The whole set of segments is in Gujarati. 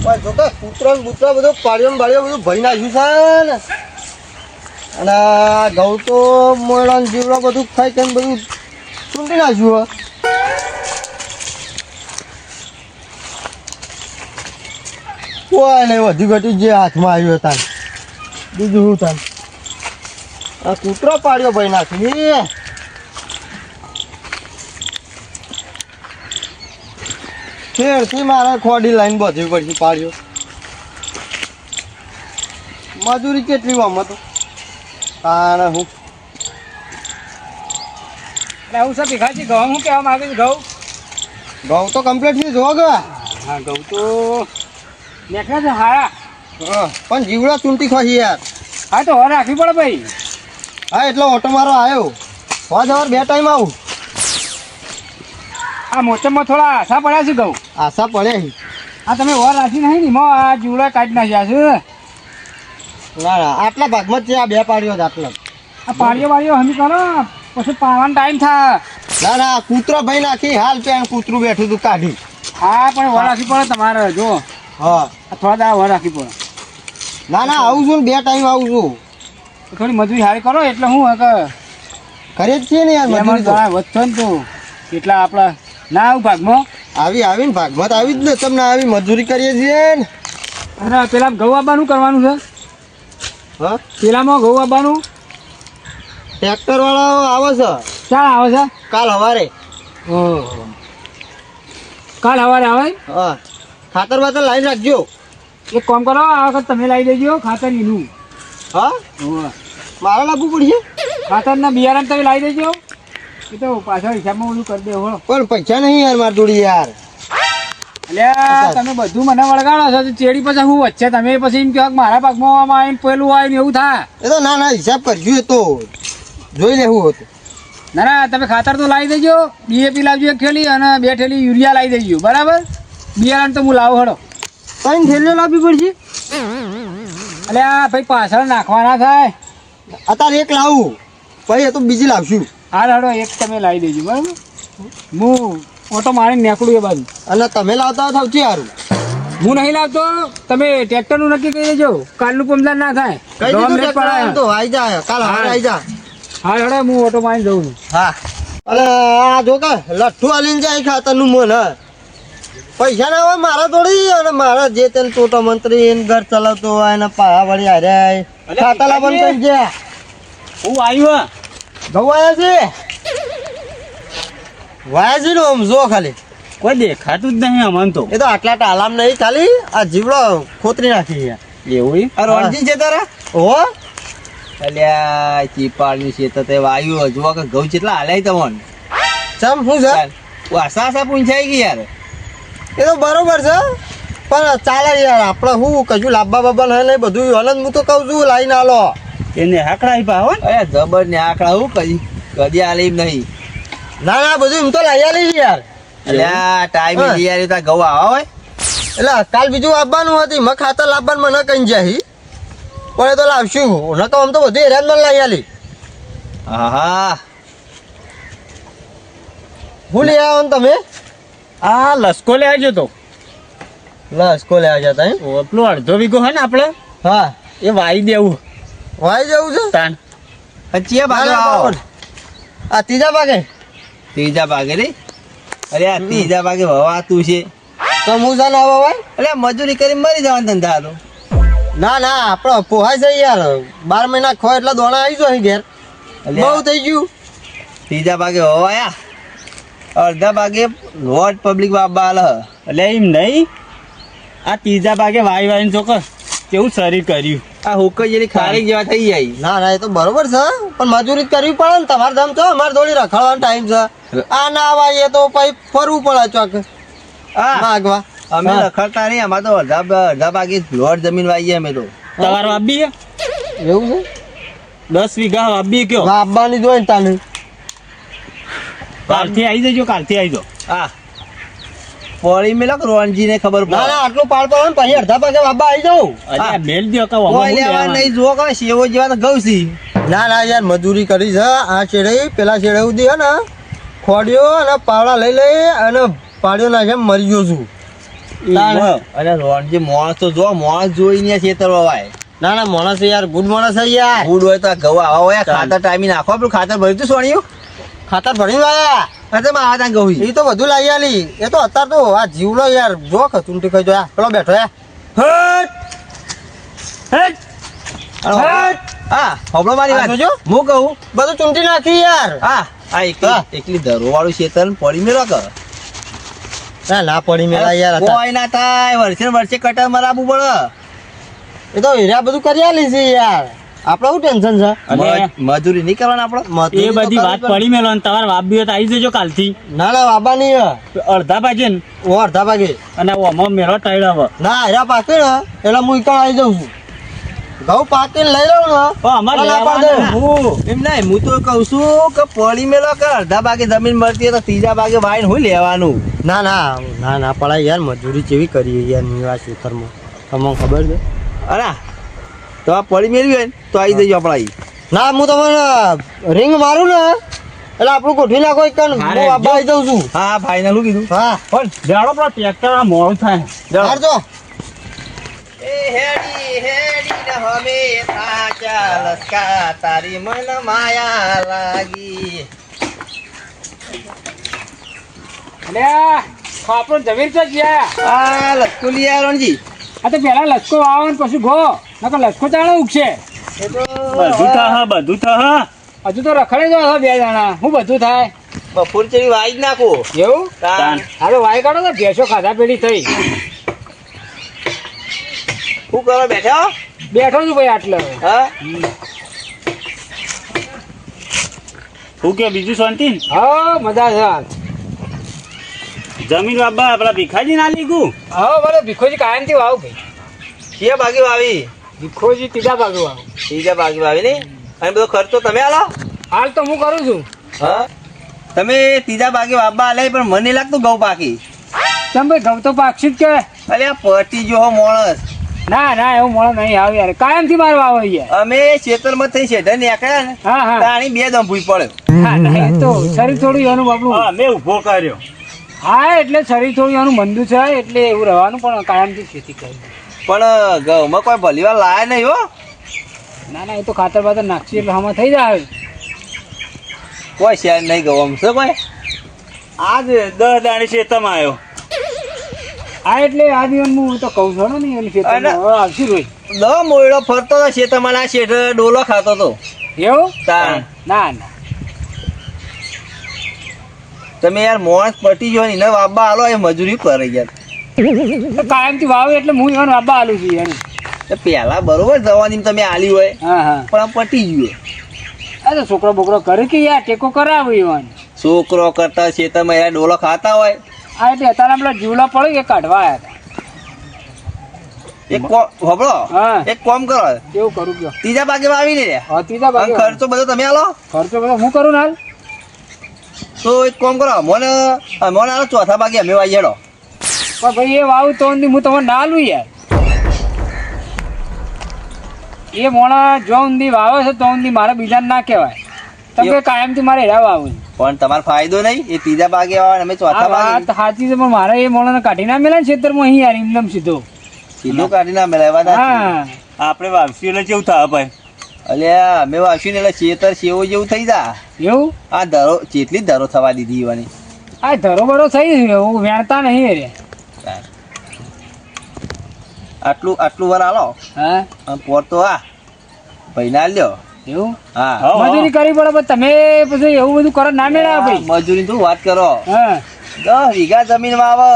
પણ જો કે કૂતરો ને બૂતરો બધું પાડ્યો ને બાળ્યો બધું ભરી નાખ્યું છે ને. અને ઘઉં તો મોયડા ને જીવડા બધું ખાઈ ખાઈને બધું ચૂંટી નાખ્યું. કોઈ નહીં વધી ઘટી જે હાથમાં આવ્યું હતા બીજું શું થાય. આ કૂતરો પાડ્યો ભાઈ નાખી ફેરથી મારે ખોડી લાઈન બધી પડશે પાડ્યો. મજૂરી કેટલી આમ તો તારે હું હું સર ભીખાજી ઘઉં હું કહેવા માંગે છે ઘઉં તો કમ્પ્લીટ નહીં જોવો કે. હા ઘઉં તો નીકળે છે હારા. હા પણ જીવડા ચૂંટી ખોશી યાર. હા તો હવે રાખવી પડે ભાઈ. હા એટલો ઓટો મારો આવ્યો સવાર 2 ટાઈમ આવું. આ મોસમમાં થોડા આશા પડ્યા છે ઘઉં. આશા પડે. આ તમે ઓર રાખી નહીં ને એમાં આ જીવડા કાઢી નાખ્યા છે. ના ના આટલા ભાગમાં જ છે આ 2 પાડ્યો જ આટલા. આ પાડીઓ વાળીઓ હમી કરો પછી પાવાનો ટાઈમ થાય. ના ના કૂતરો ભાઈ નાખી હાલ પેન કૂતરું બેઠું તું કાઢી. હા પણ ઓર રાખવી પડે તમારે જો. હા થોડા દાડા ઓર રાખવી પડે. ના ના આવું છું ને 2 ટાઈમ આવું છું. થોડી મજૂરી સારી કરો એટલે હું કે કરે જ છે ને યાર મજૂરી તો. વધશો ને તું એટલા આપણા ના આવું ભાગમાં આવીને ભાગમાં તો આવી જ ને તમને આવી મજૂરી કરીએ છીએ ને. અને પેલા ઘઉં આપવાનું કરવાનું છે. હા પેલામાં ઘઉં આપવાનું ટ્રેક્ટર વાળા આવે છે. ક્યાં આવે છે? કાલ સવારે. ઓહો કાલ સવારે આવે. હા ખાતર બાતર લાઈન રાખજો. એક કામ કરો આ વખત તમે લાવી દેજો ખાતર એનું. હા મારે લાવવું પડશે. ખાતરના બિયારણ તમે લાવી દેજો. એ તો પાછળ હિસાબમાં બધું કરી દેવો. પણ પૈસા નહીં યાર મારી જોડી યાર. એટલે તમે બધું મને વળગાડો છો તો ચેડી પછી હું વચ્ચે તમે પછી એમ કહો કે મારા ભાગમાં આવીને પેલું આવે ને એવું થાય. એ તો ના ના હિસાબ કરજો એ તો જોઈ લેવું હતું. ના ના તમે ખાતર તો લાવી દેજો. ડીએપી લાવજો 1 થેલી અને 2 થેલી યુરિયા લાવી દેજો બરાબર. બિયારણ તો હું લાવો હડો 3 થેલીઓ લાવવી પડશે. એટલે આ ભાઈ પાછળ નાખવાના થાય. અત્યારે 1 લાવું પછી એ તો બીજી લાવશું. હા હડો 1 તમે લાવી દેજો બરાબર. હું ઓટો મારીને નીકળું એ બાજુ. અને તમે લાવતા હો સૌથી સારું. હું નહીં લાવતો તમે ટ્રેક્ટરનું નક્કી કરી દેજો. કાલનું પમદાર ના થાય. કઈ દીધું તો આવી જાય કાલ સવારે આવી જા. હા હડો હું ઓટો મારીને જઉં છું. હા અલે આ જો કે લઠ્ઠું હાલીને જાય ખાતરનું મન. પૈસા ના હોય મારા થોડી. અને મારા જે તેને ટોટો મંત્રી ઘર ચલાવતો હોય ને પાયા વળી હાર્યા ખાતા લાવવાનું કઈ ગયા. હું આવ્યો ઘઉં આવ્યા છે વાયા છે ને આમ જો ખાલી કોઈ દેખાતું જ નહીં અમન તો. એ તો આટલા ટાલામ નહીં ખાલી આ જીવડો ખોતરી નાખી એવું રણજી છે તારા હો. અલ્યા ચીપાડની છે તો તે વાયુ હજુ કે ઘઉં કેટલા હાલાય તમને. ચમ શું છે આશા પૂંછાઈ ગઈ યાર. એ તો બરોબર છે પણ ચાલે યાર આપણે શું કશું લાંબા બાબા નહીં બધું હલન હું તો કહું છું લાઈને આલો એને હાકડા પાવ. અરે જબર ને આકડા હું કદી હાલે એમ નહીં. ના ના બધું એમ તો લઈ આલી યાર. અલ્યા ટાઈમે લઈ આવ્યું તા ઘઉં આવા હોય. એટલે કાલ બીજું આપવાનું હતું મેં ખાતર લાવવાનું મને કઈ જાય પણ એ તો લાવશું ન તો આમ તો બધું હેરાન મને લઈ આલી. હા હું લઈ આવ્યો ને તમે આ લસકો લે આવજો તો. લસકો લેવા જતા એમ. પેલો અડધો વીઘો હોય ને આપણે હા એ વાઈ દેવું. વાઈ જવું છે તાન પછી ભાગે આવો. આ ત્રીજા ભાગે. ત્રીજા ભાગે રે. અરે આ ત્રીજા ભાગે વવાતું છે તો હું છે ને હવે એટલે મજૂરી કરી મરી જવાનું ધંધા તો. ના ના આપણે પોહાય છે યાર 12 મહિના ખો એટલા દોણા આવી જાય ઘેર બહુ થઈ ગયું. ત્રીજા ભાગે વવાયા અડધા ભાગે વોટ પબ્લિક બાબા હાલ. એટલે એમ નહીં આ ત્રીજા ભાગે વાઈ વાઈને ચોક્કસ કેવું શરીર કર્યું. આ હુકઈ જેવી ખારી જેવા થઈ જાય. ના ના એ તો બરોબર છે પણ મજૂરી કરવી પડે ને. તમારે ધમ છો અમારે થોડી રખડવાનો ટાઈમ છે. આ ના આવાય તો પછી ફરવું પડે ચોક માગવા. અમે રખડતા નહીં. અમારે તો અડધા ભાગે લોટ જમીન વાઈએ અમે તો. તમારો આબી એવું છે 10 વીઘા આબી કયો. આપવાની જોઈ ને તાને કાલથી આવી જજો. કાલથી આવી જાઓ. હા પોળી મેલો રોનજી ને ખબર ના ના આટલું પાડ પડે ને પછી અડધા ભાગે બાબા આવી જાઉં. અરે મેલ દો કે કોઈ લેવા નહીં જુઓ કે સેવો જેવા તો ઘઉં છે. ના ના યાર મજૂરી કરી છે આ છેડે પેલા છેડે સુધી હે ને ખોડ્યો અને પાવડા લઈ લઈ અને પાડ્યો ના જેમ મરી ગયો છું. તાણ. અને રોણજી માણસ તો જો માણસ જોઈને ખેતર વાય ના ના માણસ યાર ગુડ માણસ છે યાર. ફૂડ હોય તો આ ઘઉં આવા હોય ખાતર ટાઈમે નાખો આપણું ખાતર ભર્યું તું સોણિયું ખાતર ભરી આયા. અરે માં આ ઘઉં એ તો બધું લાવી આલી. એ તો અત્યારે તો આ જીવલો યાર જો ખચુંટી ખાઈ જોયા પેલો બેઠો યાર. હા હોબળો મારી આ વાત જોજો. હું કહું બધું ચૂંટી નાખી યાર. હા આ એકલી ધરો વાળું ખેતર પડી મેળો કર ના પડી મેળા યાર અત્યારે. કોઈ ના થાય વર્ષે ને વર્ષે કટર મરાવવું પડે એ તો હીરા બધું કરી આલી છે યાર. આપણે શું ટેન્શન છે? અને મજૂરી નહીં કરવાના આપણે મજૂરી એ તો બધી વાત કરવી પડી મેલો અને તમારે વાપ બી હોય તો આવી જજો કાલથી પડે. ના ના બાબા નહીં અડધા ભાગે ને ઓ અડધા ભાગે. અને ઓમાં મેળો ટાઈડ હવે ના હીરા પાકે ને એટલે હું ઈકણ આવી જાઉં છું. ઘઉં પાકીને લઈ લઉં ને અમારે તો ના પાડી દઉં. લેવાના. એમ નહીં હું તો કહું છું કે પડી મેલો કે અડધા ભાગે જમીન મળતી હોય તો ત્રીજા ભાગે વાઈને હું લેવાનું ના ના ના ના પડાય યાર મજૂરી કેવી કરી યાર નિવાસ ખેતરમાં તમને ખબર છે. અરે તો આ પડી મેળવી હોય ને તો આવી જજો આપણે અહીં. ના હું તમને રિંગ મારું ને એટલે આપણું ગોઠવી નાખો એક કણ. હારે, હું બાબા આવી જાઉં છું. હા ફાઇનલ શું કીધું હા પણ જાડો પેલો ટ્રેક્ટર આ મોડું થાય હાર જો. એ હેડી હેડી ને હમે થાચા લસકા તારી મન માયા લાગી અલ્યા આપણો જમીન તો જ્યાં આ લસકુ લઈ આવ્યો રણજી આ તો પેલા લસકો વાવો ને પછી ઘો નકર લસકો ચાલો ઉગશે એ તો બધું થા હજુ તો રખડે જ હશે બે જણા હું બધું થાય બપોર ચડી વાઈ જ નાખો એવું તાન હાલો વાય કાઢો તો ભેંસો ખાધા પેલી થઈ શું કરો બેઠા બેઠો છું ભાઈ આટલે હા શું કે બીજું શાંતિ ને? હા મજા છે હાલ જમીન બાબા પેલા ભીખાજી ના લીધું હા બોલો ભીખોજી કાયમથી વાવ ભાઈ કે બાકી વાવી ભીખોજી ત્રીજા ભાગે વાવ ત્રીજા બાકી વાવી નહીં અને બધો ખર્ચો તમે આલો હાલ તો હું કરું છું હા તમે ત્રીજા ભાગે વાવવા આલે પણ મને નહીં લાગતું ઘઉં પાકી ચમ ભાઈ ઘઉં તો પાકશી જ કે અરે આ પટી જો હો માણસ ના ના એવું મળે નહીં આવે યાર કાયમથી મારે વાવ યાર અમે ખેતરમાં થઈ શેઢે નીકળ્યા ને હા હા તાણી બે દમ ભૂઈ પડે હા ના એ તો શરીર થોડું એનું બાપડું હા મેં ઉભો કર્યો હા એટલે શરીર થોડું એનું મંદુ છે એટલે એવું રહેવાનું પણ કાયમથી ખેતી કરી પણ ઘઉંમાં કોઈ ભલી વાર લાયા નહીં હો ના ના એ તો ખાતર બાતર નાખશે એટલે આમાં થઈ જાય કોઈ શેર નહીં ઘઉં છે કોઈ આજ 10 દાણી શેતમાં આવ્યો હા એટલે આ દિવસ હું તો કહું છું ને એની ખેતરમાં અને- હવે આવશે રોજ દો મોયડો ફરતો હતો શેતમાં ના શેઠ ડોલો ખાતો હતો એવું તાણ ના ના તમે યાર મોણસ પટી ગયો ને એને વાબા આલો એ મજૂરી કરે યાર તો કાયમથી વાવે એટલે હું એનો આબા આલું છું એની એ પેલા બરોબર જવાની તમે આલી હોય હા હા પણ આમ પટી ગયું આ તો છોકરો બોકરો કરે કે યાર ટેકો કરાવે એવાને છોકરો કરતા શેતરમાં યાર ડોલો ખાતા હોય આ એટલે અત્યારે પેલા જીવલા પડે કે કાઢવા આવ્યા એક હોબળો હા. એક કોમ કરો હતા કેવું કરું કયો ત્રીજા ભાગે વાવી ને હા ત્રીજા અને ભાગે ખર્ચો બધો તમે આલો ખર્ચો બધો હું કરું ને હાલ તો એક કોમ કરો મને આલો ચોથા ભાગે અમે વાઈ હેડો પણ ભાઈ એ વાવું તો હું તમને ના આલું યાર એ મોણા જો ઊંધી વાવે છે તો ઊંધી મારે બીજાને ના કહેવાય તમે કાયમથી મારે હેરા વાવું પણ તમારો ફાયદો નહીં એ ત્રીજા ભાગે આવે અને અમે આ ચોથા વાત ભાગે સાચી છે પણ મારે એ મોણાને કાઢી ના મેલે ને ખેતરમાં અહીં યાર એમનેમ સીધો સીધું કાઢી ના મેળવ્યા હતા હા આપણે વાવસી એટલે કેવું થાય ભાઈ અલ્યા અમે વાવ્યું ને એટલે ચેતર સેવો જેવું થઈ જા એવું આ ધરો જેટલી ધરો થવા દીધી એવાની આ ધરો બરો થઈ ગયો હું વેણતા નહીં રે આટલું વાર આલો હા અને પોર તો આ ભાઈ ના લ્યો એવું હા હા. મજૂરી કરવી પડે પણ તમે પછી એવું બધું કરો ના મેળા ભાઈ મજૂરી તું વાત કરો હા 10 વીઘા જમીન વાવે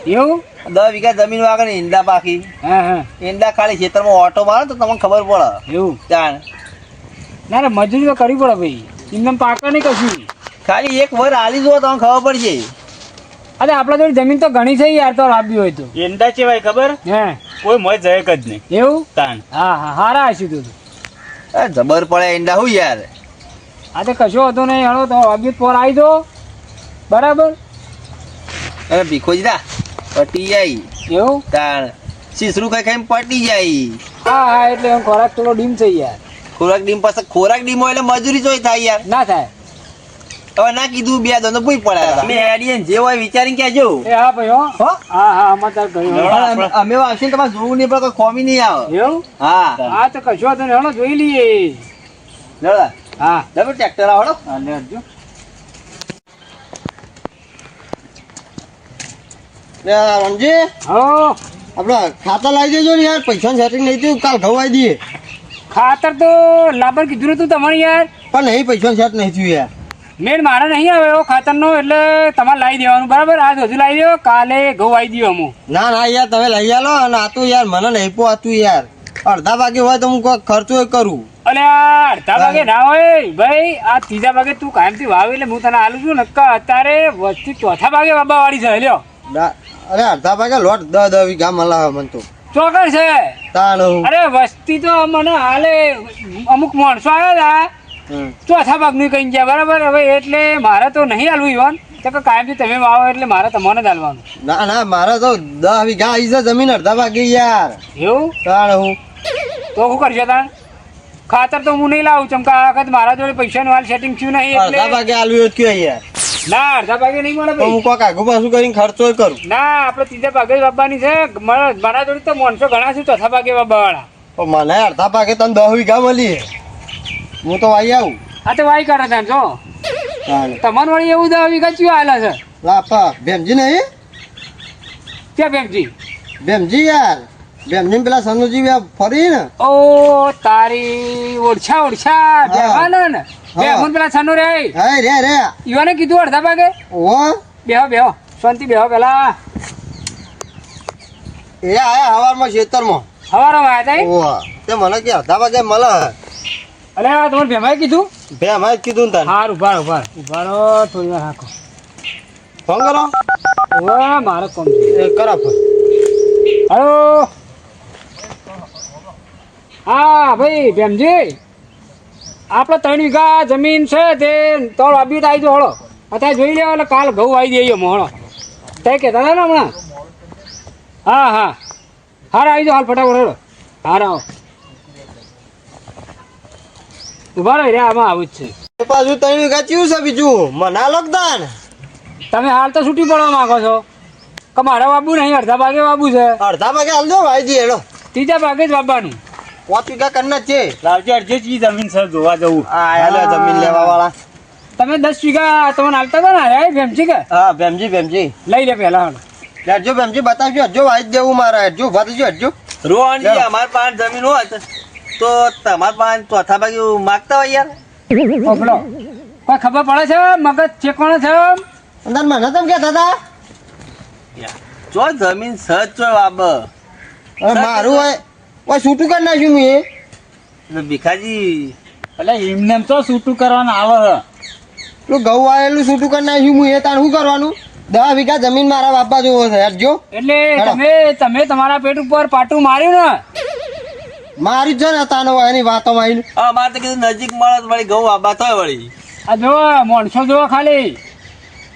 એવું 10 વીઘા જમીન વાગે ને ઈંડા પાકી હા હા ઈંડા ખાલી ખેતરમાં ઓટો મારો તો તમને ખબર પડે એવું જાણ ના ના મજૂરી તો કરવી પડે ભાઈ એમને પાકા નહીં કશું ખાલી એક વર આલી જુઓ તમને ખબર પડશે અરે આપણા જોડે જમીન તો ઘણી છે યાર તો આપવી હોય તો એંડા ચેવાય ખબર હે કોઈ મોય જાય જ નહીં એવું તાણ હા હા હારા હશે તું જબર પડે ઈંડા હું યાર આ તો કશો હતો નહીં હણો તો અબિયત પોર આવી દો બરાબર અને ભીખોજી દા પટી જાય એવું તાણ શીસરું ખાઈ ખાઈને પટી જાય હા હા એટલે એમ ખોરાક થોડો ડીમ છે યાર ખોરાક ડીમ પાસે ખોરાક ડીમ હોય એટલે મજૂરી જોઈ થાય યાર ના થાય હવે ના કીધું બે દોનો પૂઈ પડ્યા અમે હેડીએ જે હોય વિચારીને કહેજો એ હા ભાઈ હો હો? હા હા અમાર તાર ગયો પણ અમે વાવશે ને તમારે જોવું નહીં પડે કોઈ ખોમી નહીં આવે એવું હા હા તો કશો વાંધો નહીં હળો જોઈ લઈએ લડા હા તમે ટ્રેક્ટર આવડો હા લે આવજો. લે રમજી હો આપડે ખાતા લાવી દેજો ને યાર પૈસા સેટિંગ નહીં થયું કાલ ઘઉં આવી દઈએ ખાતર તો લાબર કીધું હતું તમારે યાર પણ નહીં પૈસા સેટ નહીં થયું યાર મેળ મારે નહીં આવે એવો ખાતરનો એટલે તમારે લાવી દેવાનું બરાબર આજ હજુ લાવી દો કાલે ઘઉં આવી દો અમુક ના ના યાર તમે લઈ આલો અને આ તો યાર મને નહીં પોતું યાર અડધા ભાગે હોય તો હું કોઈ ખર્ચો કરું અલે આ અડધા ભાગે ના હોય ભાઈ આ ત્રીજા ભાગે તું કાયમથી વાવ એટલે હું તને આલું છું નક્કા અત્યારે વસ્તી ચોથા ભાગે બાબા વાળી છે લ્યો અરે અડધા ભાગે લોટ 10 વીઘા મળે મને તો ચોકર છે તાણ અરે વસ્તી તો મને હાલે અમુક માણસો આવ્યા હતા ચોથા ભાગનું કઈ ગયા બરાબર હવે એટલે મારે તો નહીં હાલવું ઈવન તો કે કાયમથી તમે વાવો એટલે મારે તમને જ હાલવાનું ના ના મારે તો 10 વીઘા આવી છે જમીન અડધા ભાગે યાર એવું તાણ હું તો શું કરશો તાણ ખાતર તો હું નહીં લાવું ચમકા આ વખત મારા જોડે પૈસાનું હાલ સેટિંગ થયું નહીં અડધા એટલે ભાગે આલુ કયો યાર ના અડધા ભાગે નહીં મળે તો ભાઈ હું કોક આગુ પાછું કરીને ખર્ચો કરું ના આપણે ત્રીજા ભાગે જ વાપવાની છે મારા જોડે તો માણસો ઘણા છે ચોથા ભાગે વાપવા વાળા તો મને અડધા ભાગે તને 10 વીઘા મળી હું તો વાઈ આવું આ તો વાય કરે તાણ જો તાણ તમારે વળી એવું 10 વીઘા ચિયો આવેલા છે લાપા ભેમજી નહીં ક્યાં બેમજી ભેમજી યાર ભેમજી પેલા સનુજી ફરી ને ઓ તારી ઓળછા બેહવાનો ને બેહુન પેલા છનો રે હે રે ઈવાને કીધું અડધા ભાગે ઓ બેહો શાંતિ બેહો પેલા એ આયા હવારમાં ખેતરમાં હવારમાં આવ્યા તા ઓ તે મને કે અડધા ભાગે મળે અલે આ તમારે ભેમાએ કીધું ભેમ જ કીધું ને તને હારું ઉભારો થોડી વાર રાખો ફોન કરો ઓ મારો કોમ છે એ કરો ફોન હલો હા ભાઈ ભેમજી આપણે 3 વીઘા જમીન છે તે તોડ આબી આવી જો હળો અત્યારે જોઈ લેવા એટલે કાલ ઘઉં આવી જઈએ હળો તે કહેતા હતા ને હમણાં હા આવી જાઓ હાલ ફટાફટ હળો હાર આવો ઉભા રહી રે આમાં આવું જ છે તો પાછું 3 વીઘા ચીવું છે બીજું મના લોકદાન તમે હાલ તો છૂટી પડવા માંગો છો કે મારા બાબુ નહીં અડધા ભાગે બાબુ છે અડધા ભાગે હાલ દો ભાઈ જી હેડો ત્રીજા ભાગે જ બાબાનું 5 વીઘા કરના છે લાવજો અડધે ચી જમીન છે જોવા જવું આયા જમીન લેવા વાળા તમે 10 વીઘા તમને હાલતા હતા ને અરે ભેમજી કે હા ભેમજી લઈ લે પહેલા હાલ લેજો ભેમજી બતાવજો હજો વાઈ જ દેવું મારે હજો ઉભા થજો હજો રોહનજી અમાર પાસે જમીન હોત તો તમાર પાસે ચોથા ભાગે માગતા હોય યાર ઓબલો કોઈ ખબર પડે છે મગજ ચેકોણો છે અંદર મને તમે કહેતા હતા ચો જમીન સજ ચો બાબ હવે મારું હોય છૂટું કરી નાખ્યું મેં એટલે ભીખાજી એટલે એમને એમ તો છૂટું કરવાનું આવે પેલું ઘઉં આવેલું છૂટું કરી નાખ્યું હું એ તાણ શું કરવાનું 10 વીઘા જમીન મારા બાપા જોવો છે હજો એટલે તમે તમારા પેટ ઉપર પાટું માર્યું ને મારી જ ને તાનો એની વાતોમાં આવીને અમારે તો કીધું નજીક મળે તો વળી ઘઉં આબા થાય વળી આ જો માણસો જો ખાલી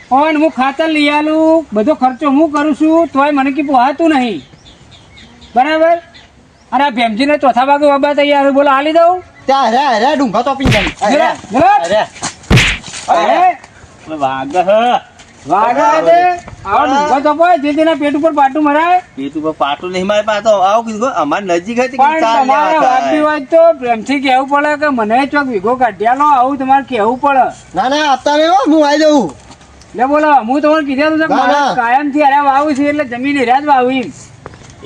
પણ હું ખાતર લઈ આલું બધો ખર્ચો હું કરું છું તોય મને કે પોહાતું નહીં બરાબર અને આ ભેમજીને ચોથા ભાગે બાબા તૈયાર બોલો હાલી દઉં ત્યાં હરે ડુંગા તો પી જાય વાગે હ વાગા દે આવો ડુંગો તો પોય જેના પેટ ઉપર પાટું મરાય પેટ ઉપર પાટું નહીં મારે પાસે તો આવું કીધું અમારે નજીક હતી પણ તમારે વાગતી હોય તો પ્રેમથી કહેવું પડે કે મને ચોક વીઘો કાઢ્યાલો આવું તમારે કહેવું પડે ના ના અત્યારે હું આવી દઉં લે બોલો હું તમને કીધેલું છે કે મારે કાયમથી અરે વાવું છે એટલે જમીન હેરા જ વાવી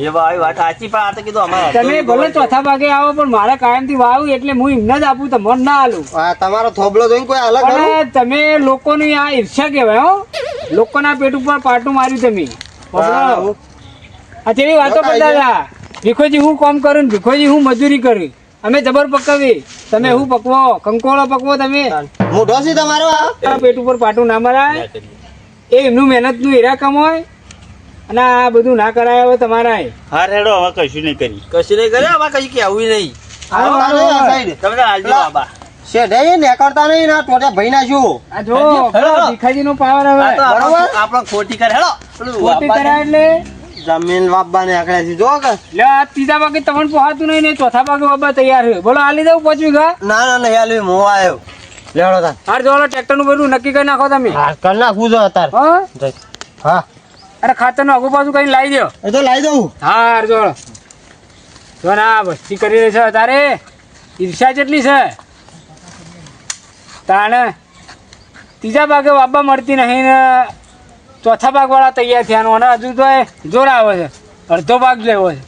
એવા આવી વાત સાચી પણ આ તો કીધું અમારે તમે ભલે ચોથા ભાગે આવો પણ મારે કાયમથી વાવું એટલે હું એમને જ આપું તમને ના આલું તમારો થોબલો જોઈને કોઈ અલગ પણ તમે લોકોની આ ઈર્ષ્યા કહેવાય હો લોકોના પેટ ઉપર પાટું માર્યું તમે બબલો. આ તેવી વાતો કરતા હતા ભીખોજી હું કામ કરું ને ભીખોજી હું મજૂરી કરું અમે જબર પકવી તમે હું પકવો કંકોળો પકવો તમે મોઢો છે તમારો આ પેટ ઉપર પાટું ના મરાય એ એમનું મહેનત નું હીરા કમાય અને આ બધું ના કરાય હવે તમારા હાર હેડો હવે કશું નહીં કરી કશું નહીં કરે અમારે કશું કેવું નહીં તમે તો હાલજો બાબા શેઠે નેકળતા નહીં ના ટોટે ભઈ નાખ્યું આ જો ભીખાજી નો પાવર હવે આપણે ખોટી કરે હેડો ખોટી કરાય એટલે જમીન વાપવાને આકડે છે જો કે લે આ ત્રીજા ભાગે તમને પોહાતું નહીં ને ચોથા ભાગે બાબા તૈયાર છે બોલો હાલી દઉં 5 વીઘા ના ના નહીં આલવી હું આવ્યો લેવડો તાર હાર જો ટ્રેક્ટરનું બધું નક્કી કરી નાખો તમે હા કર નાખું જો તાર હા જઈ. હા અરે ખાતરનું આગુ પાછું કઈ લાવી દો એ તો લાવી દઉં હાર જો ના વસ્તી કરી રહી છે તારે ઈર્ષા જેટલી છે તાણે ત્રીજા ભાગે વાપા મળતી નહીં ને ચોથા ભાગ વાળા તૈયાર થયા અને હજુ તો એ જોર આવે છે અડધો ભાગ લેવો છે